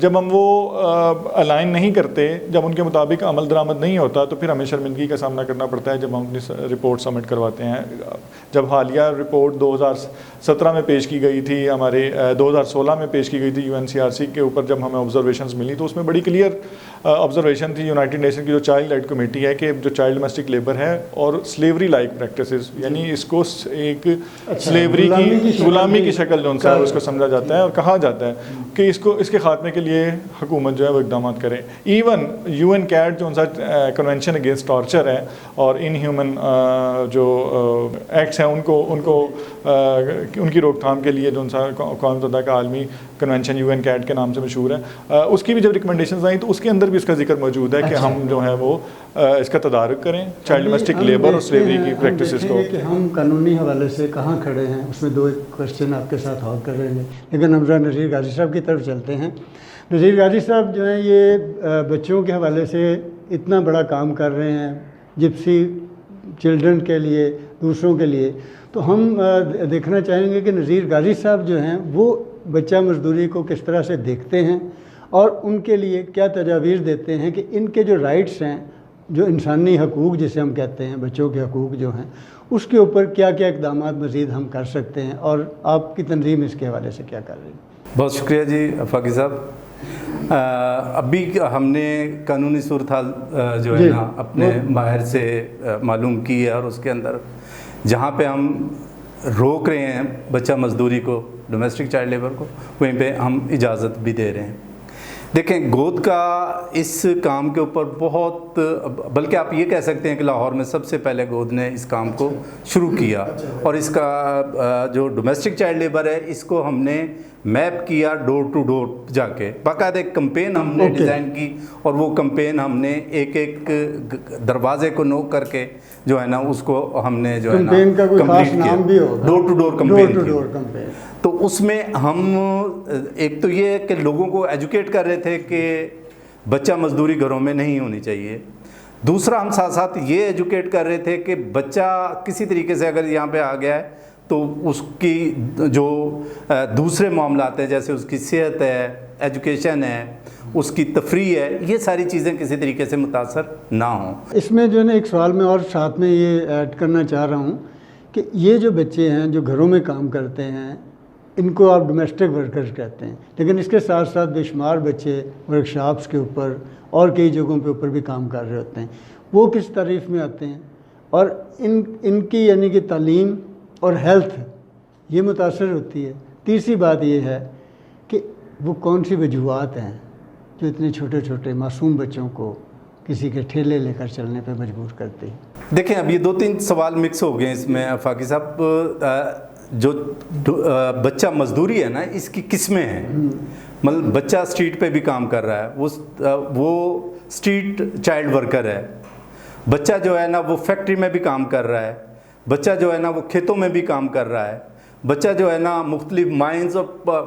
جب ہم وہ الائن نہیں کرتے، جب ان کے مطابق عمل درآمد نہیں ہوتا تو پھر ہمیں شرمندگی کا سامنا کرنا پڑتا ہے جب ہم اپنی رپورٹ سبمٹ کرواتے ہیں. جب حالیہ رپورٹ 2017 میں پیش کی گئی تھی، ہمارے 2016 میں پیش کی گئی تھی UNCRC کے اوپر، جب ہمیں آبزرویشنز ملی تو اس میں بڑی کلیئر آبزرویشن تھی یونائٹڈ نیشن کی جو چائلڈ رائٹ کمیٹی ہے کہ جو چائلڈ ڈومیسٹک لیبر ہے اور سلیوری لائک پریکٹسز، یعنی اس کو ایک سلیوری کی غلامی کی شکل جو ہے اس کو سمجھا جاتا ہے اور کہا جاتا ہے کہ اس کے خاتمے کے لیے حکومت جو ہے وہ اقدامات کرے. ایون UN CAT جو ان سا کنونشن اگینسٹ ٹارچر ہے اور ان ہیومن جو ایکٹس ہیں ان کو ان کی روک تھام کے لیے جو ان سا اقوام متحدہ کا عالمی کنونشن UN CAT کے نام سے مشہور ہے، اس کی بھی جب ریکمنڈیشنز آئیں تو اس کے اندر بھی اس کا ذکر موجود ہے کہ ہم جو ہے وہ اس کا تدارک کریں چائلڈ ڈومیسٹک لیبر اور سلیوری کی پریکٹسز کو. کہ ہم قانونی حوالے سے کہاں کھڑے ہیں، اس میں 2 کوشچن آپ کے ساتھ اور کر رہے ہیں، لیکن ہم ذرا نذیر غازی صاحب کی طرف چلتے ہیں. نذیر غازی صاحب جو ہیں یہ بچوں کے حوالے سے اتنا بڑا کام کر رہے ہیں جپسی چلڈرن کے لیے، دوسروں کے لیے، تو ہم دیکھنا چاہیں گے کہ نذیر غازی صاحب جو ہیں وہ بچہ مزدوری کو کس طرح سے دیکھتے ہیں اور ان کے لیے کیا تجاویز دیتے ہیں کہ ان کے جو رائٹس ہیں، جو انسانی حقوق جسے ہم کہتے ہیں، بچوں کے حقوق جو ہیں، اس کے اوپر کیا کیا اقدامات مزید ہم کر سکتے ہیں اور آپ کی تنظیم اس کے حوالے سے کیا کر رہی ہے؟ بہت شکریہ جی آفاقی صاحب. ابھی ہم نے قانونی صورتحال جو ہے نا اپنے ماہر سے معلوم کی ہے، اور اس کے اندر جہاں پہ ہم روک رہے ہیں بچہ مزدوری کو، ڈومیسٹک چائلڈ لیبر کو، وہیں پہ ہم اجازت بھی دے رہے ہیں. دیکھیں، گود کا اس کام کے اوپر بہت، بلکہ آپ یہ کہہ سکتے ہیں کہ لاہور میں سب سے پہلے گود نے اس کام کو شروع کیا، اور اس کا جو ڈومیسٹک چائلڈ لیبر ہے اس کو ہم نے میپ کیا ڈور ٹو ڈور جا کے. باقاعدہ ایک کمپین ہم نے ڈیزائن کی، اور وہ کمپین ہم نے ایک ایک دروازے کو نوک کر کے جو ہے نا اس کو ہم نے جو ہے نا کمپلیٹ کیا، ڈور ٹو ڈور کمپین. تو اس میں ہم ایک تو یہ کہ لوگوں کو ایجوکیٹ کر رہے تھے کہ بچہ مزدوری گھروں میں نہیں ہونی چاہیے. دوسرا ہم ساتھ ساتھ یہ ایجوکیٹ کر رہے تھے کہ بچہ کسی طریقے سے اگر یہاں پہ آ گیا ہے تو اس کی جو دوسرے معاملات ہیں، جیسے اس کی صحت ہے، ایجوکیشن ہے، اس کی تفریح ہے، یہ ساری چیزیں کسی طریقے سے متاثر نہ ہوں. اس میں جو ہے نا ایک سوال میں اور ساتھ میں یہ ایڈ کرنا چاہ رہا ہوں کہ یہ جو بچے ہیں جو گھروں میں کام کرتے ہیں، ان کو آپ ڈومیسٹک ورکرز کہتے ہیں، لیکن اس کے ساتھ ساتھ بے شمار بچے ورکشاپس کے اوپر اور کئی جگہوں پہ اوپر بھی کام کر رہے ہوتے ہیں. وہ کس تعریف میں آتے ہیں، اور ان کی یعنی کہ تعلیم اور ہیلتھ یہ متاثر ہوتی ہے. تیسری بات یہ ہے کہ وہ کون سی وجوہات ہیں جو اتنے چھوٹے چھوٹے معصوم بچوں کو کسی کے ٹھیلے لے کر چلنے پہ مجبور کرتے ہیں. دیکھیں، اب یہ 2-3 سوال مکس ہو گئے اس میں آفاقی صاحب. جو بچہ مزدوری ہے نا، اس کی قسمیں ہیں. مطلب بچہ اسٹریٹ پہ بھی کام کر رہا ہے، وہ اسٹریٹ چائلڈ ورکر ہے. بچہ جو ہے نا وہ فیکٹری میں بھی کام کر رہا ہے. بچہ جو ہے نا وہ کھیتوں میں بھی کام کر رہا ہے. بچہ جو ہے نا مختلف مائنز اور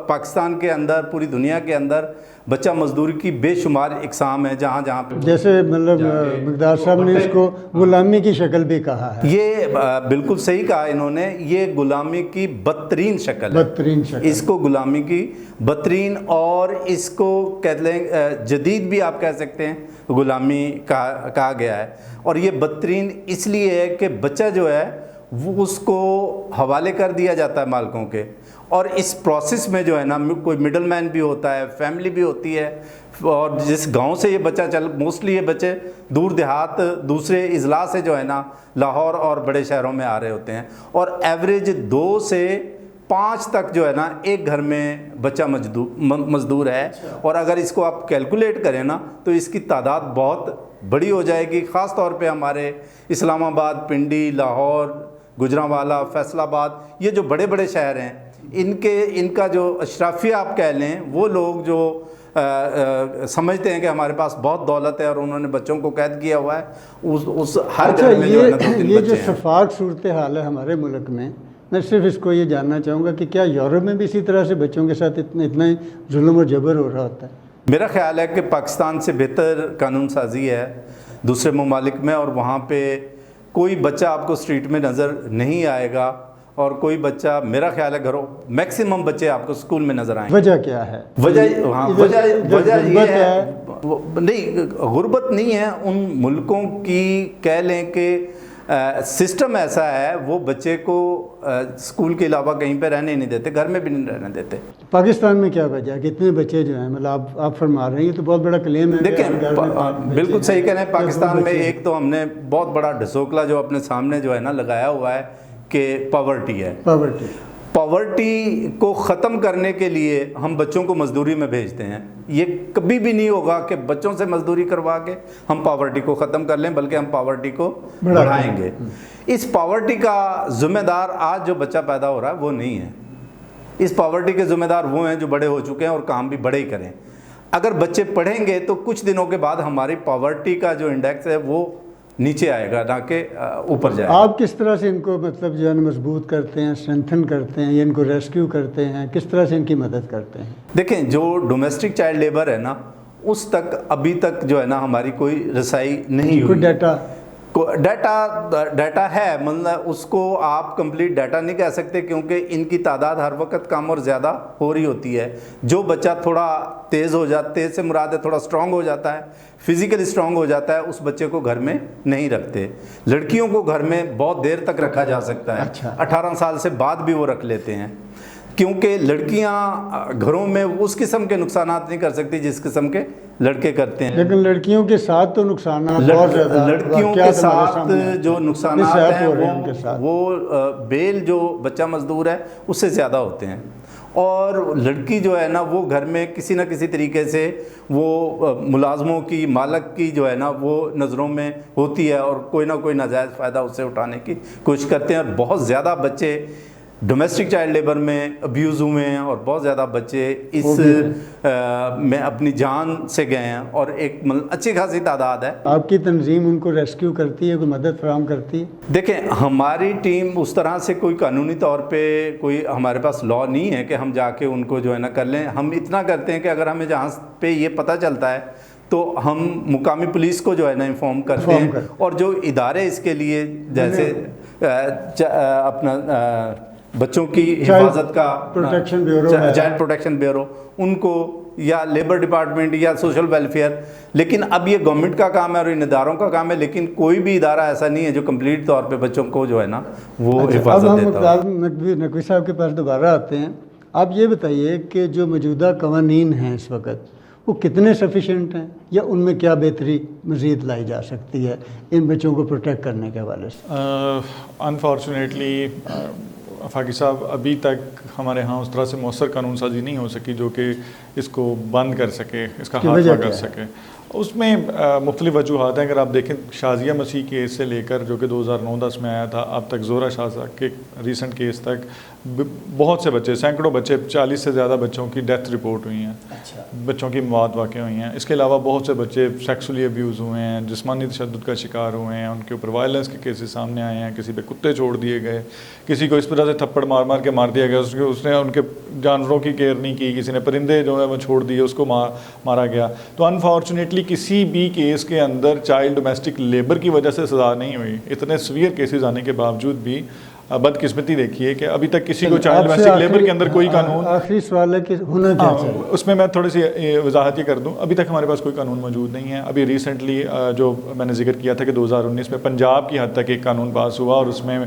پاکستان کے اندر، پوری دنیا کے اندر بچہ مزدوری کی بے شمار اقسام ہیں جہاں پہ، جیسے مطلب مقدار صاحب نے اس کو غلامی کی شکل بھی کہا ہے. یہ بالکل صحیح کہا انہوں نے، یہ غلامی کی بدترین شکل ہے. اس کو غلامی کی بدترین، اور اس کو کہہ لیں جدید بھی آپ کہہ سکتے ہیں، غلامی کہا گیا ہے. اور یہ بدترین اس لیے ہے کہ بچہ جو ہے وہ اس کو حوالے کر دیا جاتا ہے مالکوں کے، اور اس پروسیس میں جو ہے نا کوئی مڈل مین بھی ہوتا ہے، فیملی بھی ہوتی ہے. اور جس گاؤں سے یہ بچہ موسٹلی یہ بچے دور دیہات دوسرے اضلاع سے جو ہے نا لاہور اور بڑے شہروں میں آ رہے ہوتے ہیں، اور ایوریج 2 سے 5 تک جو ہے نا ایک گھر میں بچہ مزدور ہے. اور اگر اس کو آپ کیلکولیٹ کریں نا تو اس کی تعداد بہت بڑی ہو جائے گی. خاص طور پہ ہمارے اسلام آباد، پنڈی، لاہور، گجرانوالہ، فیصل آباد، یہ جو بڑے بڑے شہر ہیں، ان کا جو اشرافیہ آپ کہہ لیں، وہ لوگ جو سمجھتے ہیں کہ ہمارے پاس بہت دولت ہے اور انہوں نے بچوں کو قید کیا ہوا ہے، اس ہر گھر میں جو ہے نا 2-3 بچے ہیں. یہ جو شفاف صورتحال ہے ہمارے ملک میں صرف اس کو یہ جاننا چاہوں گا کہ کیا یورپ میں بھی اسی طرح سے بچوں کے ساتھ اتنا ظلم و جبر ہو رہا ہوتا ہے؟ میرا خیال ہے کہ پاکستان سے بہتر قانون سازی ہے دوسرے ممالک میں، اور وہاں پہ کوئی بچہ آپ کو اسٹریٹ میں نظر نہیں آئے گا. اور کوئی بچہ میرا خیال ہے گھروں میکسیمم بچے آپ کو اسکول میں نظر آئیں گے۔ وجہ کیا ہے؟ وجہ یہ ہے ہے نہیں غربت نہیں ہے، ان ملکوں کی کہہ لیں کہ سسٹم ایسا ہے وہ بچے کو اسکول کے علاوہ کہیں پہ رہنے نہیں دیتے، گھر میں بھی نہیں رہنے دیتے۔ پاکستان میں کیا وجہ ہے؟ کتنے بچے جو ہیں مطلب آپ فرما رہے ہیں، یہ تو بہت بڑا کلیم ہے۔ دیکھیں بالکل صحیح کہہ رہے ہیں، پاکستان میں ایک تو ہم نے بہت بڑا ڈھسوکلا جو اپنے سامنے جو ہے نا لگایا ہوا ہے کہ پاورٹی ہے۔ پاورٹی کو ختم کرنے کے لیے ہم بچوں کو مزدوری میں بھیجتے ہیں۔ یہ کبھی بھی نہیں ہوگا کہ بچوں سے مزدوری کروا کے ہم پاورٹی کو ختم کر لیں، بلکہ ہم پاورٹی کو بڑھائیں گے۔ اس پاورٹی کا ذمہ دار آج جو بچہ پیدا ہو رہا ہے وہ نہیں ہے، اس پاورٹی کے ذمہ دار وہ ہیں جو بڑے ہو چکے ہیں اور کام بھی بڑے ہی کریں۔ اگر بچے پڑھیں گے تو کچھ دنوں کے بعد ہماری پاورٹی کا جو انڈیکس ہے وہ نیچے آئے گا، نہ کہ اوپر جائے گا۔ آپ کس طرح سے ان کو مطلب جو ہے مضبوط کرتے ہیں، اسٹرینتھن کرتے ہیں، یا ان کو ریسکیو کرتے ہیں، کس طرح سے ان کی مدد کرتے ہیں؟ دیکھیں جو ڈومیسٹک چائلڈ لیبر ہے نا، اس تک ابھی تک جو ہے نا ہماری کوئی رسائی نہیں ہوئی۔ ڈیٹا ہے، مطلب اس کو آپ کمپلیٹ ڈیٹا نہیں کہہ سکتے کیونکہ ان کی تعداد ہر وقت کم اور زیادہ ہو رہی ہوتی ہے۔ جو بچہ تھوڑا تیز ہو جاتا، تیز سے مراد ہے تھوڑا اسٹرانگ ہو جاتا ہے، فزیکلی اسٹرانگ ہو جاتا ہے، اس بچے کو گھر میں نہیں رکھتے۔ لڑکیوں کو گھر میں بہت دیر تک رکھا جا سکتا ہے، 18 سال سے بعد بھی وہ رکھ لیتے ہیں، کیونکہ لڑکیاں گھروں میں اس قسم کے نقصانات نہیں کر سکتی جس قسم کے لڑکے کرتے ہیں۔ لیکن لڑکیوں کے ساتھ تو نقصانات بہت زیادہ، لڑکیوں کے ساتھ جو نقصانات ہیں وہ بیل جو بچہ مزدور ہے اس سے زیادہ ہوتے ہیں، اور لڑکی جو ہے نا وہ گھر میں کسی نہ کسی طریقے سے وہ ملازموں کی، مالک کی جو ہے نا وہ نظروں میں ہوتی ہے، اور کوئی نہ کوئی ناجائز فائدہ اس سے اٹھانے کی کوشش کرتے ہیں، اور بہت زیادہ بچے ڈومیسٹک چائلڈ لیبر میں ابیوز ہوئے ہیں، اور بہت زیادہ بچے اس میں اپنی جان سے گئے ہیں، اور ایک اچھی خاصی تعداد ہے۔ آپ کی تنظیم ان کو ریسکیو کرتی ہے، کوئی مدد فراہم کرتی ہے؟ دیکھیں ہماری ٹیم اس طرح سے کوئی قانونی طور پہ کوئی ہمارے پاس لا نہیں ہے کہ ہم جا کے ان کو جو ہے نا کر لیں۔ ہم اتنا کرتے ہیں کہ اگر ہمیں جہاں پہ یہ پتہ چلتا ہے تو ہم مقامی پولیس کو جو ہے نا انفارم کرتے ہیں، اور جو ادارے اس کے لیے جیسے اپنا بچوں کی حفاظت کا چائلڈ پروٹیکشن بیورو، ان کو، یا لیبر ڈپارٹمنٹ یا سوشل ویلفیئر، لیکن اب یہ گورنمنٹ کا کام ہے اور ان اداروں کا کام ہے، لیکن کوئی بھی ادارہ ایسا نہیں ہے جو کمپلیٹ طور پہ بچوں کو جو ہے نا وہ حفاظت دیتا ہے۔ اب ہم نقوی صاحب کے پاس دوبارہ آتے ہیں۔ آپ یہ بتائیے کہ جو موجودہ قوانین ہیں اس وقت وہ کتنے سفیشینٹ ہیں، یا ان میں کیا بہتری مزید لائی جا سکتی ہے ان بچوں کو پروٹیکٹ کرنے کے حوالے سے؟ انفارچونیٹلی فاقی صاحب ابھی تک ہمارے ہاں اس طرح سے مؤثر قانون سازی نہیں ہو سکی جو کہ اس کو بند کر سکے، اس کا خاتمہ کر سکے۔ اس میں مختلف وجوہات ہیں۔ اگر آپ دیکھیں شازیہ مسیح کیس سے لے کر جو کہ 2009-10 میں آیا تھا، اب تک زہرہ شاہ کے ریسنٹ کیس تک بہت سے بچے، سینکڑوں بچے، 40 سے زیادہ بچوں کی ڈیتھ رپورٹ ہوئی ہیں، بچوں کی موت واقع ہوئی ہیں۔ اس کے علاوہ بہت سے بچے سیکسولی ابیوز ہوئے ہیں، جسمانی تشدد کا شکار ہوئے ہیں، ان کے اوپر وائلنس کے کیسز سامنے آئے ہیں، کسی پہ کتے چھوڑ دیے گئے، کسی کو اس طرح سے تھپڑ مار مار کے مار دیا گیا، اس نے ان کے جانوروں کی کیئر نہیں کی، کسی نے پرندے جو ہے وہ چھوڑ دیے، اس کو مارا گیا۔ تو انفارچونیٹلی کسی بھی کیس کے اندر چائلڈ ڈومیسٹک لیبر کی وجہ سے سزا نہیں ہوئی۔ اتنے سویئر کیسز آنے کے باوجود بھی بدقسمتی دیکھیے کہ ابھی تک کسی کو چائلڈ ڈومیسٹک لیبر کے اندر کوئی قانون، آخری سوال ہے کہ ہونا کیا چاہیے اس میں میں تھوڑی سی وضاحت یہ کر دوں، ابھی تک ہمارے پاس کوئی قانون موجود نہیں ہے۔ ابھی ریسنٹلی جو میں نے ذکر کیا تھا کہ 2019 میں پنجاب کی حد تک ایک قانون پاس ہوا، اور اس میں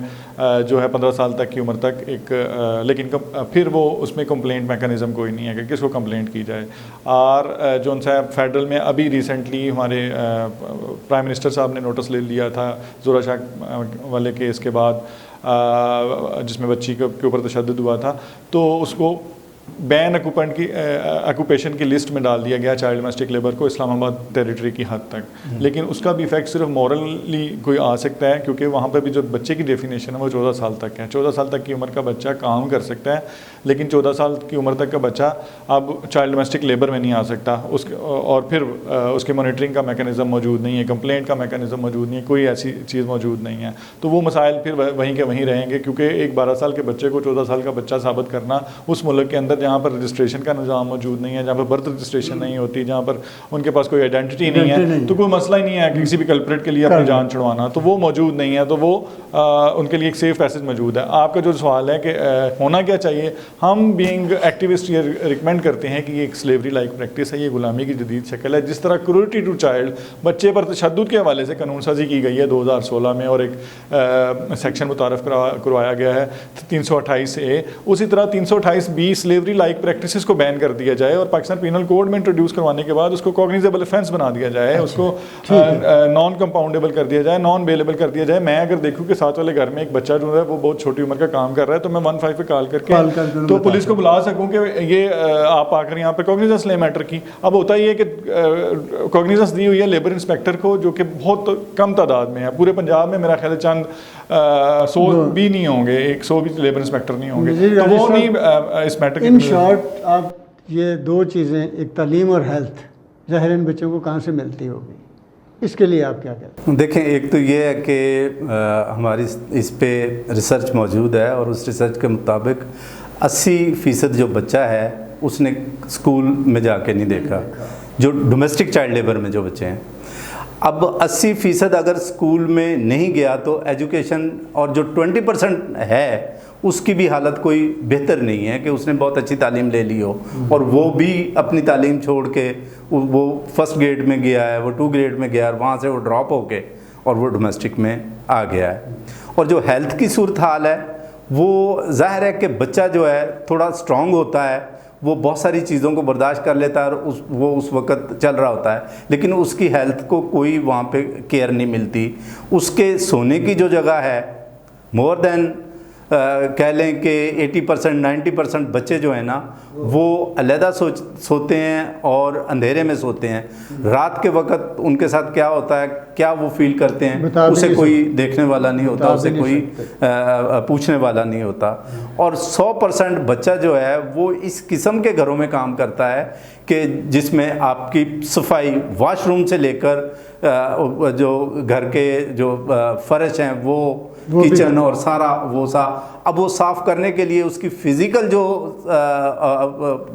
جو ہے 15 سال تک کی عمر تک ایک، لیکن پھر وہ اس میں کمپلینٹ میکانزم کوئی نہیں ہے کہ کس کو کمپلینٹ کی جائے۔ اور جو ان سے فیڈرل میں ابھی ریسنٹلی ہمارے پرائم منسٹر صاحب نے نوٹس لے لیا تھا زہرہ شاہ والے کیس کے بعد، جس میں بچی کے اوپر تشدد ہوا تھا، تو اس کو بین آکوپیشن کی لسٹ میں ڈال دیا گیا چائلڈ ڈومیسٹک لیبر کو اسلام آباد ٹیریٹری کی حد تک، لیکن اس کا بھی ایفیکٹ صرف مورلی کوئی آ سکتا ہے، کیونکہ وہاں پہ بھی جو بچے کی ڈیفینیشن ہے وہ 14 سال تک ہے۔ 14 سال تک کی عمر کا بچہ کام کر سکتا ہے، لیکن 14 سال کی عمر تک کا بچہ اب چائلڈ ڈومیسٹک لیبر میں نہیں آ سکتا، اس کے اور پھر اس کے مانیٹرنگ کا میکانزم موجود نہیں ہے، کمپلینٹ کا میکانزم موجود نہیں ہے، کوئی ایسی چیز موجود نہیں ہے، تو وہ مسائل پھر وہیں کے وہیں رہیں گے، کیونکہ ایک 12 سال کے بچے کو 14 سال کا بچہ ثابت کرنا اس ملک کے اندر جہاں پر رجسٹریشن کا نظام موجود نہیں ہے، جہاں پر برتھ رجسٹریشن نہیں ہوتی، جہاں پر ان کے پاس کوئی آئیڈینٹی نہیں ہے، تو کوئی مسئلہ ہی نہیں ہے کہ کسی بھی کلپریٹ کے لیے اپنی جان چھڑوانا، تو وہ موجود نہیں ہے، تو وہ ان کے لیے ایک سیف پیسج موجود ہے۔ آپ کا جو سوال ہے کہ ہونا کیا چاہیے، ہم بینگ ایکٹیوسٹ یہ ریکمینڈ کرتے ہیں کہ یہ ایک سلیوری لائک پریکٹس ہے، یہ غلامی کی جدید شکل ہے۔ جس طرح کروئلٹی ٹو چائلڈ بچے پر تشدد کے حوالے سے قانون سازی کی گئی ہے 2016 میں، اور ایک سیکشن متعارف کروایا گیا ہے 328A، اسی طرح 328B سلیوری لائک پریکٹسز کو بین کر دیا جائے اور پاکستان پینل کوڈ میں انٹروڈیوس کروانے کے بعد اس کو کوگنیزیبل افینس بنا دیا جائے، اس کو نان کمپاؤنڈیبل کر دیا جائے، نان بیلیبل کر دیا جائے۔ میں اگر دیکھوں کہ ساتھ والے گھر میں ایک بچہ جو ہے وہ بہت چھوٹی عمر کا کام کر رہا ہے، تو میں 15 پہ کال کر کے تو پولیس کو بلا سکوں کہ یہ آپ آ کر یہاں پہ کوگنیزنس لیں میٹر کی۔ اب ہوتا یہ ہے کہ کوگنیزنس دی ہوئی ہے لیبر انسپیکٹر کو، جو کہ بہت کم تعداد میں ہے، پورے پنجاب میں میرا خیال ہے چند 100 بھی نہیں ہوں گے، 100 بھی لیبر انسپیکٹر نہیں ہوں گے، تو وہ نہیں اس میٹر ان شارٹ آپ یہ دو چیزیں، ایک تعلیم اور ہیلتھ، ظاہر ان بچوں کو کہاں سے ملتی ہوگی، اس کے لیے آپ کیا کہتے ہیں؟ دیکھیں، ایک تو یہ ہے کہ ہماری اس پہ ریسرچ موجود ہے، اور اس ریسرچ کے مطابق 80% جو بچہ ہے اس نے اسکول میں جا کے نہیں دیکھا، جو ڈومیسٹک چائلڈ لیبر میں جو بچے ہیں۔ اب 80% اگر اسکول میں نہیں گیا تو ایجوکیشن، اور جو 20% ہے اس کی بھی حالت کوئی بہتر نہیں ہے کہ اس نے بہت اچھی تعلیم لے لی ہو، اور وہ بھی اپنی تعلیم چھوڑ کے وہ فرسٹ گریڈ میں گیا ہے، وہ 2 گریڈ میں گیا ہے، وہاں سے وہ ڈراپ ہو کے اور وہ ڈومیسٹک میں آ گیا ہے۔ اور جو ہیلتھ کی صورتحال ہے وہ ظاہر ہے کہ بچہ جو ہے تھوڑا اسٹرانگ ہوتا ہے، وہ بہت ساری چیزوں کو برداشت کر لیتا ہے، اور وہ اس وقت چل رہا ہوتا ہے، لیکن اس کی ہیلتھ کو کوئی وہاں پہ کیئر نہیں ملتی۔ اس کے سونے کی جو جگہ ہے، مور دین کہہ لیں کہ 80% 90% بچے جو ہیں نا وہ علیحدہ سوتے ہیں اور اندھیرے میں سوتے ہیں۔ رات کے وقت ان کے ساتھ کیا ہوتا ہے، کیا وہ فیل کرتے ہیں، اسے کوئی دیکھنے والا نہیں ہوتا، اسے کوئی پوچھنے والا نہیں ہوتا۔ اور 100% بچہ جو ہے وہ اس قسم کے گھروں میں کام کرتا ہے کہ جس میں آپ کی صفائی واش روم سے لے کر جو گھر کے جو فرش ہیں، وہ کچن اور سارا اب وہ صاف کرنے کے لیے اس کی فزیکل جو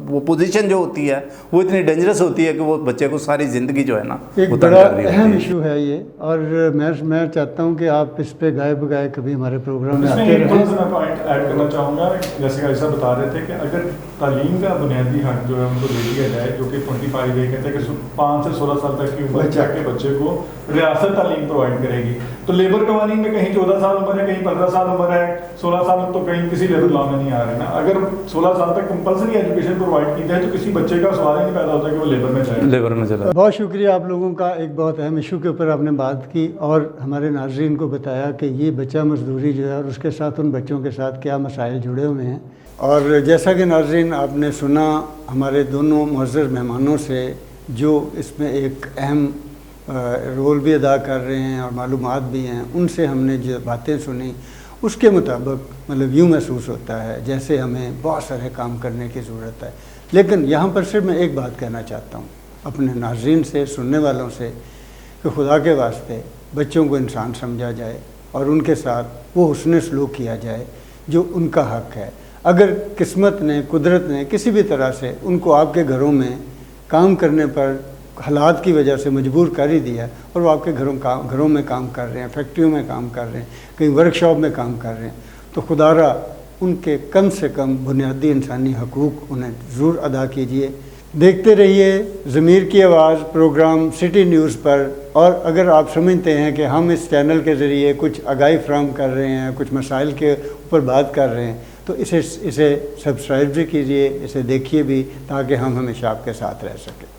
وہ پوزیشن جو ہوتی ہے وہ اتنی ڈینجرس ہوتی ہے کہ وہ بچے کو ساری زندگی جو ہے نا ایک بڑا اہم ایشو ہے یہ، اور میں چاہتا ہوں کہ آپ اس پہ گائے بگائے کبھی ہمارے پروگرام میں آتے رہیں۔ میں پوائنٹ ایڈ کرنا چاہوں گا، جیسے کہ ایسا بتا رہے تھے کہ اگر تعلیم کا بنیادی حق جو ہے ان کو دے دیا جائے، جو کہ 25 کہتے ہیں کہ 5 سے 16 سال تک کی عمر کے بچے کو ریاست تعلیم پرووائڈ کرے گی، تو لیبر قوانین میں کہیں 14 سال عمر ہے، کہیں 15 سال عمر ہے، 16 سال تو کہیں کسی لیبر لا میں نہیں آ رہے نا۔ اگر 16 سال تک کمپلسری ایجوکیشن پرووائڈ کی جائے تو کسی بچے کا سوال ہی نہیں پیدا ہوتا کہ وہ لیبر میں چلا۔ بہت شکریہ آپ لوگوں کا، ایک بہت اہم ایشو کے اوپر آپ نے بات کی اور ہمارے ناظرین کو بتایا کہ یہ بچہ مزدوری جو ہے اور اس کے ساتھ ان بچوں کے ساتھ کیا مسائل جڑے ہوئے ہیں۔ اور جیسا کہ ناظرین آپ نے سنا ہمارے دونوں معزز مہمانوں سے، جو اس میں ایک اہم رول بھی ادا کر رہے ہیں اور معلومات بھی ہیں، ان سے ہم نے جو باتیں سنی اس کے مطابق یوں محسوس ہوتا ہے جیسے ہمیں بہت سارے کام کرنے کی ضرورت ہے۔ لیکن یہاں پر صرف میں ایک بات کہنا چاہتا ہوں اپنے ناظرین سے، سننے والوں سے، کہ خدا کے واسطے بچوں کو انسان سمجھا جائے اور ان کے ساتھ وہ حسن سلوک کیا جائے جو ان کا حق ہے۔ اگر قسمت نے، قدرت نے کسی بھی طرح سے ان کو آپ کے گھروں میں کام کرنے پر حالات کی وجہ سے مجبور کر ہی دیا اور وہ آپ کے گھروں میں کام کر رہے ہیں، فیکٹریوں میں کام کر رہے ہیں، کہیں ورک شاپ میں کام کر رہے ہیں، تو خدا را ان کے کم سے کم بنیادی انسانی حقوق انہیں ضرور ادا کیجیے۔ دیکھتے رہیے ضمیر کی آواز پروگرام سٹی نیوز پر، اور اگر آپ سمجھتے ہیں کہ ہم اس چینل کے ذریعے کچھ آگاہی فراہم کر رہے ہیں، کچھ مسائل کے اوپر بات کر رہے ہیں، تو اسے سبسکرائب بھی کیجیے، اسے دیکھیے بھی، تاکہ ہم ہمیشہ آپ کے ساتھ رہ سکیں۔